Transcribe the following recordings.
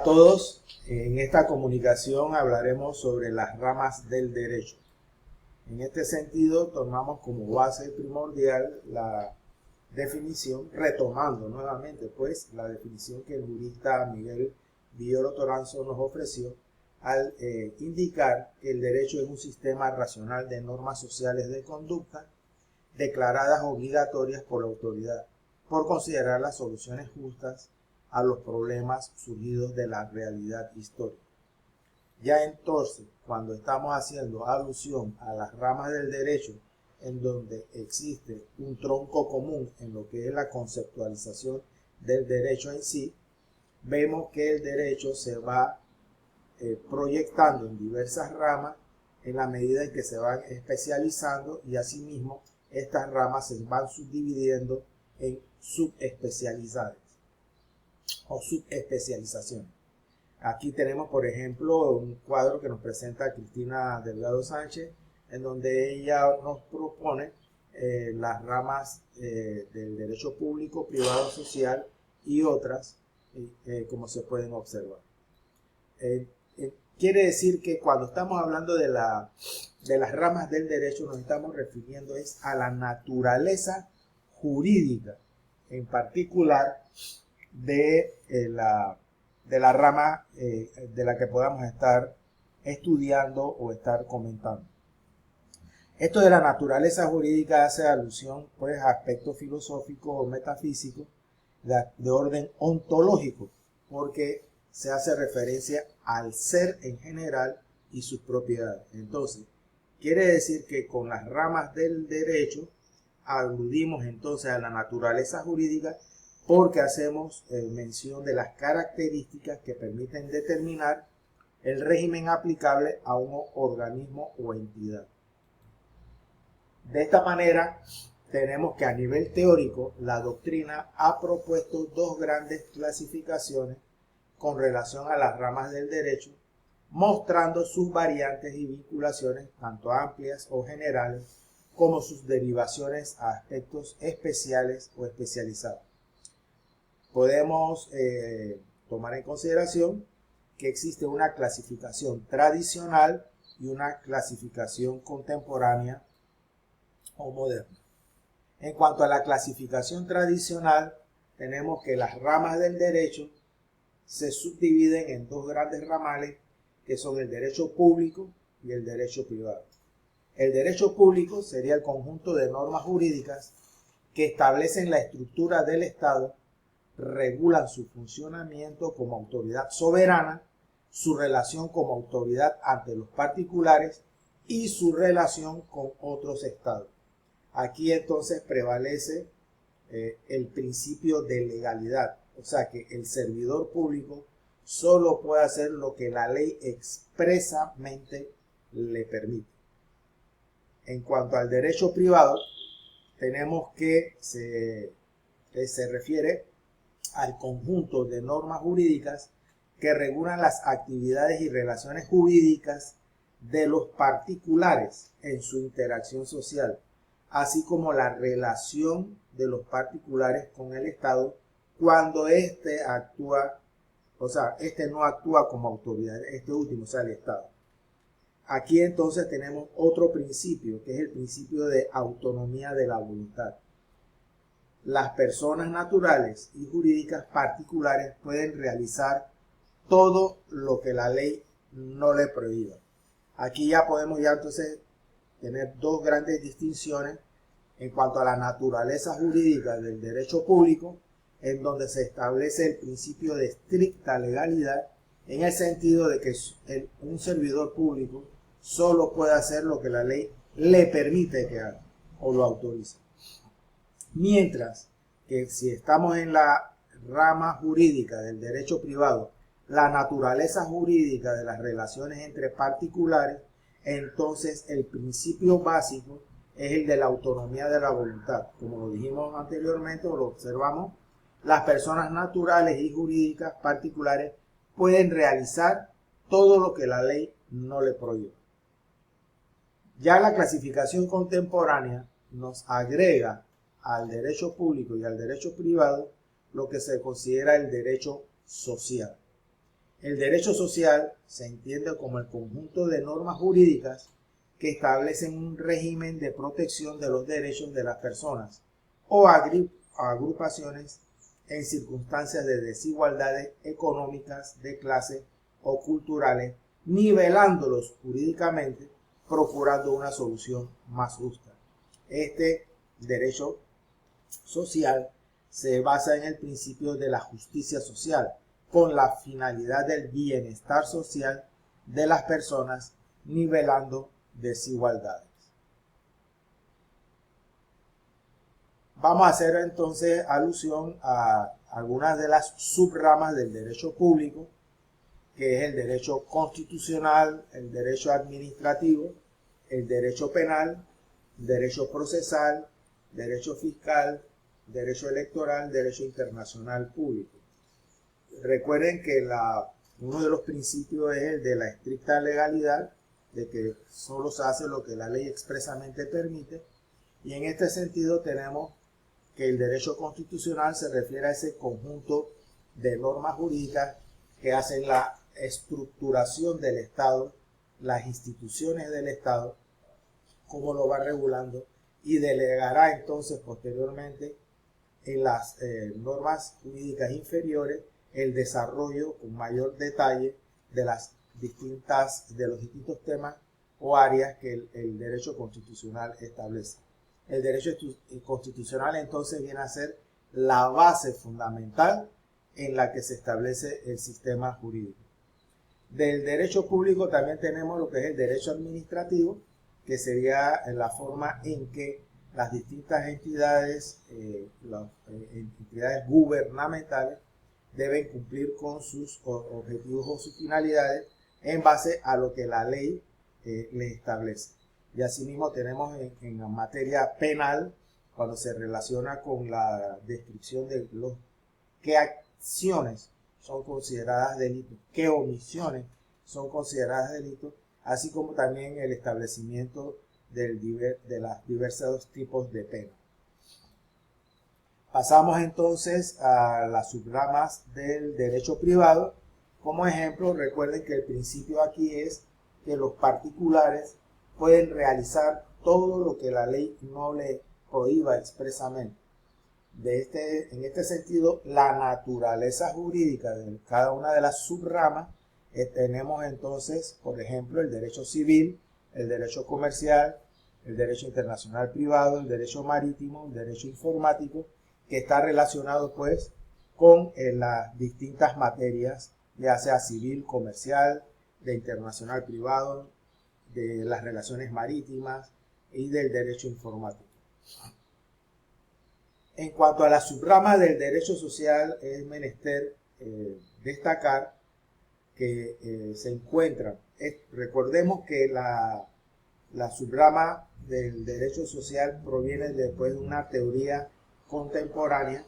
a todos, en esta comunicación hablaremos sobre las ramas del derecho. En este sentido, tomamos como base primordial la definición, retomando nuevamente pues la definición que el jurista Miguel Villoro Toranzo nos ofreció al indicar que el derecho es un sistema racional de normas sociales de conducta declaradas obligatorias por la autoridad, por considerar las soluciones justas a los problemas surgidos de la realidad histórica. Ya entonces, cuando estamos haciendo alusión a las ramas del derecho, en donde existe un tronco común en lo que es la conceptualización del derecho en sí, vemos que el derecho se va proyectando en diversas ramas en la medida en que se van especializando, y asimismo estas ramas se van subdividiendo en subespecialidades o subespecializaciones. Aquí tenemos, por ejemplo, un cuadro que nos presenta Cristina Delgado Sánchez, en donde ella nos propone las ramas del derecho público, privado, social y otras, como se pueden observar. Quiere decir que cuando estamos hablando de las ramas del derecho, nos estamos refiriendo a la naturaleza jurídica, en particular de la rama de la que podamos estar estudiando o estar comentando. Esto de la naturaleza jurídica hace alusión pues a aspectos filosóficos o metafísicos de orden ontológico, porque se hace referencia al ser en general y sus propiedades. Entonces, quiere decir que con las ramas del derecho aludimos entonces a la naturaleza jurídica, porque hacemos mención de las características que permiten determinar el régimen aplicable a un organismo o entidad. De esta manera, tenemos que a nivel teórico, la doctrina ha propuesto dos grandes clasificaciones con relación a las ramas del derecho, mostrando sus variantes y vinculaciones, tanto amplias o generales, como sus derivaciones a aspectos especiales o especializados. Podemos tomar en consideración que existe una clasificación tradicional y una clasificación contemporánea o moderna. En cuanto a la clasificación tradicional, tenemos que las ramas del derecho se subdividen en dos grandes ramales, que son el derecho público y el derecho privado. El derecho público sería el conjunto de normas jurídicas que establecen la estructura del Estado, regulan su funcionamiento como autoridad soberana, su relación como autoridad ante los particulares y su relación con otros estados. Aquí entonces prevalece el principio de legalidad, o sea que el servidor público solo puede hacer lo que la ley expresamente le permite. En cuanto al derecho privado, tenemos que se refiere al conjunto de normas jurídicas que regulan las actividades y relaciones jurídicas de los particulares en su interacción social, así como la relación de los particulares con el Estado cuando éste no actúa como autoridad, este último, o sea, el Estado. Aquí entonces tenemos otro principio, que es el principio de autonomía de la voluntad. Las personas naturales y jurídicas particulares pueden realizar todo lo que la ley no le prohíba. Aquí ya podemos entonces tener dos grandes distinciones en cuanto a la naturaleza jurídica del derecho público, en donde se establece el principio de estricta legalidad, en el sentido de que un servidor público solo puede hacer lo que la ley le permite que haga o lo autoriza. Mientras que si estamos en la rama jurídica del derecho privado, la naturaleza jurídica de las relaciones entre particulares, entonces el principio básico es el de la autonomía de la voluntad. Como lo dijimos anteriormente o lo observamos, las personas naturales y jurídicas particulares pueden realizar todo lo que la ley no le prohíbe. Ya la clasificación contemporánea nos agrega al derecho público y al derecho privado lo que se considera el derecho social. El derecho social se entiende como el conjunto de normas jurídicas que establecen un régimen de protección de los derechos de las personas o agrupaciones en circunstancias de desigualdades económicas, de clase o culturales, nivelándolos jurídicamente, procurando una solución más justa. Este derecho social se basa en el principio de la justicia social, con la finalidad del bienestar social de las personas, nivelando desigualdades. Vamos a hacer entonces alusión a algunas de las subramas del derecho público, que es el derecho constitucional, el derecho administrativo, el derecho penal, derecho procesal, derecho fiscal, derecho electoral, derecho internacional público. Recuerden que uno de los principios es el de la estricta legalidad, de que solo se hace lo que la ley expresamente permite, y en este sentido tenemos que el derecho constitucional se refiere a ese conjunto de normas jurídicas que hacen la estructuración del Estado, las instituciones del Estado, cómo lo va regulando, y delegará entonces posteriormente en las normas jurídicas inferiores el desarrollo con mayor detalle de los distintos temas o áreas que el derecho constitucional establece. El derecho constitucional entonces viene a ser la base fundamental en la que se establece el sistema jurídico. Del derecho público también tenemos lo que es el derecho administrativo, que sería la forma en que las distintas entidades, entidades gubernamentales, deben cumplir con sus objetivos o sus finalidades en base a lo que la ley les establece. Y asimismo tenemos en materia penal, cuando se relaciona con la descripción de qué acciones son consideradas delitos, qué omisiones son consideradas delitos, así como también el establecimiento de los diversos tipos de pena. Pasamos entonces a las subramas del derecho privado. Como ejemplo, recuerden que el principio aquí es que los particulares pueden realizar todo lo que la ley no le prohíba expresamente. En este sentido, la naturaleza jurídica de cada una de las subramas, tenemos entonces, por ejemplo, el derecho civil, el derecho comercial, el derecho internacional privado, el derecho marítimo, el derecho informático, que está relacionado pues con las distintas materias, ya sea civil, comercial, de internacional privado, de las relaciones marítimas y del derecho informático. En cuanto a la subrama del derecho social, es menester destacar que se encuentran. Recordemos que la subrama del derecho social proviene después de una teoría contemporánea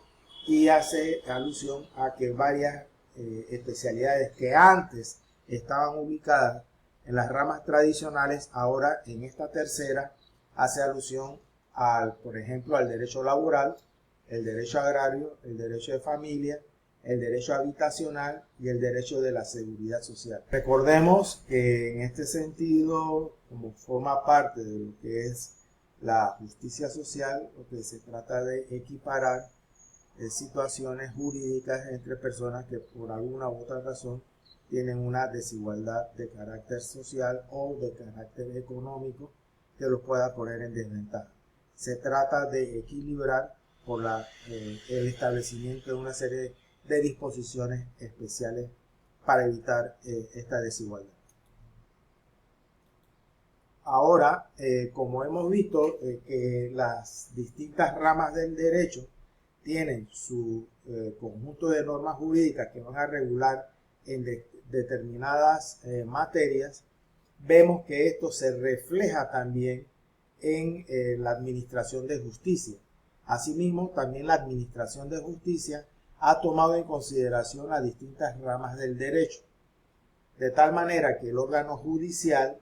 y hace alusión a que varias especialidades que antes estaban ubicadas en las ramas tradicionales, ahora en esta tercera hace alusión por ejemplo, al derecho laboral, el derecho agrario, el derecho de familia, el derecho habitacional y el derecho de la seguridad social. Recordemos que en este sentido, como forma parte de lo que es la justicia social, lo que se trata de equiparar situaciones jurídicas entre personas que por alguna u otra razón tienen una desigualdad de carácter social o de carácter económico que los pueda poner en desventaja. Se trata de equilibrar por el establecimiento de una serie de disposiciones especiales para evitar esta desigualdad. Ahora, como hemos visto que las distintas ramas del derecho tienen su conjunto de normas jurídicas que van a regular en determinadas materias, vemos que esto se refleja también en la administración de justicia. Asimismo, también la administración de justicia ha tomado en consideración las distintas ramas del derecho, de tal manera que el órgano judicial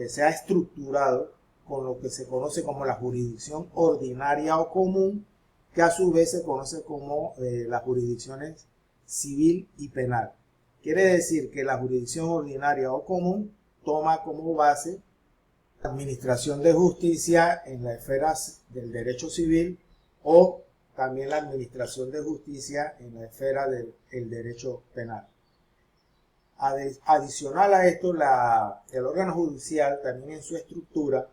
se ha estructurado con lo que se conoce como la jurisdicción ordinaria o común, que a su vez se conoce como las jurisdicciones civil y penal. Quiere decir que la jurisdicción ordinaria o común toma como base la administración de justicia en las esferas del derecho civil o también la administración de justicia en la esfera del derecho penal. Adicional a esto, el órgano judicial también en su estructura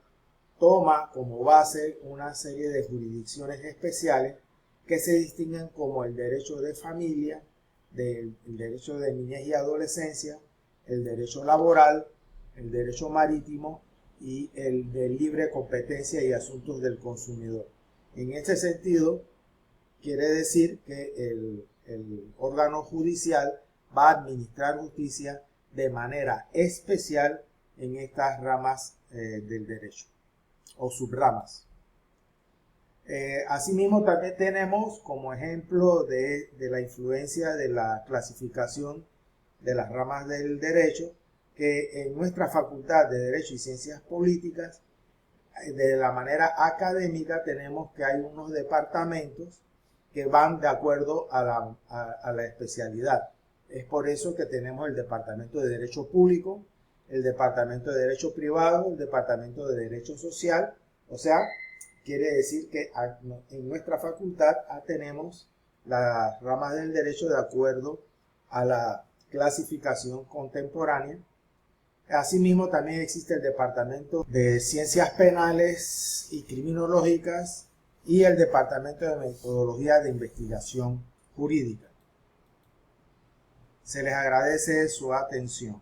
toma como base una serie de jurisdicciones especiales que se distinguen como el derecho de familia, el derecho de niñez y adolescencia, el derecho laboral, el derecho marítimo y el de libre competencia y asuntos del consumidor. En este sentido, quiere decir que el órgano judicial va a administrar justicia de manera especial en estas ramas del derecho o subramas. Asimismo, también tenemos como ejemplo de la influencia de la clasificación de las ramas del derecho, que en nuestra Facultad de Derecho y Ciencias Políticas, de la manera académica, tenemos que hay unos departamentos que van de acuerdo a la especialidad. Es por eso que tenemos el Departamento de Derecho Público, el Departamento de Derecho Privado, el Departamento de Derecho Social. O sea, quiere decir que en nuestra facultad tenemos las ramas del derecho de acuerdo a la clasificación contemporánea. Asimismo, también existe el Departamento de Ciencias Penales y Criminológicas y el Departamento de Metodología de Investigación Jurídica. Se les agradece su atención.